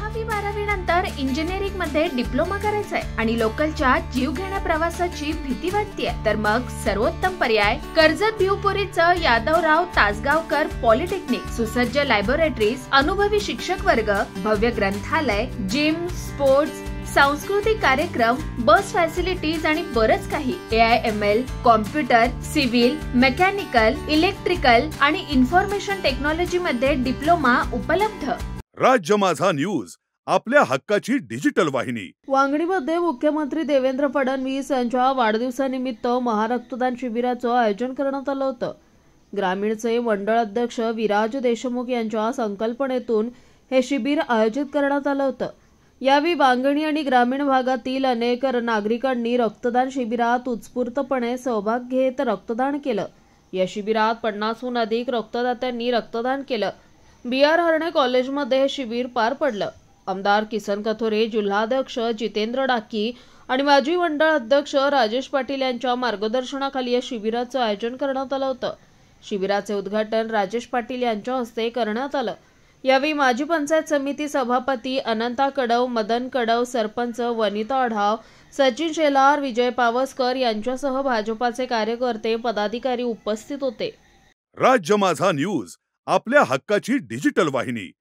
10वी-12वी नंतर इंजिनिअरिंग मध्ये डिप्लोमा करायचंय आणि लोकलच्या जीवघेण्या प्रवासाची भीती वाटतेय, तर मग सर्वोत्तम पर्याय कर्जत भिवपुरीचं यादवराव तासगावकर पॉलिटेक्निक. सुसज्ज लॅबोरेटरीज, अनुभवी शिक्षक वर्ग, भव्य ग्रंथालय, जिम, स्पोर्ट्स, सांस्कृतिक कार्यक्रम, बस फॅसिलिटीज आणि बरंच काही. AIML, computer, civil, mechanical, electrical आणि इन्फॉर्मेशन टेक्नॉलॉजी मध्ये डिप्लोमा उपलब्ध. राज्य माझा न्यूज, आपल्या हक्काची डिजिटल वाहिनी. वांगणीमध्ये मुख्यमंत्री देवेंद्र फडणवीस यांच्या वाढदिवसानिमित्त महारक्तदान शिबिराचं आयोजन करण्यात आलं होतं. ग्रामीणचे मंडळ अध्यक्ष विराज देशमुख यांच्या संकल्पनेतून हे शिबिर आयोजित करण्यात आलं होतं. यावेळी वांगणी आणि ग्रामीण भागातील अनेक नागरिकांनी रक्तदान शिबिरात उत्स्फूर्तपणे सहभाग घेत रक्तदान केलं. या शिबिरात 50हून अधिक रक्तदात्यांनी रक्तदान केलं. BR हरणे कॉलेजमध्ये हे शिबिर पार पडलं. आमदार किसन कथोरे, जिल्हाध्यक्ष जितेंद्र डाकी आणि माजी मंडळ अध्यक्ष राजेश पाटील यांच्या मार्गदर्शनाखाली या शिबिराचं आयोजन करण्यात आलं होतं. शिबिराचे उद्घाटन राजेश पाटील यांच्या हस्ते करण्यात आलं. यावेळी माजी पंचायत समिती सभापती अनंता कडव, मदन कडव, सरपंच वनिता आढाव, सचिन शेलार, विजय पावसकर यांच्यासह भाजपाचे कार्यकर्ते, पदाधिकारी उपस्थित होते. राज्य माझा न्यूज, आपल्या हक्काची डिजिटल वाहिनी.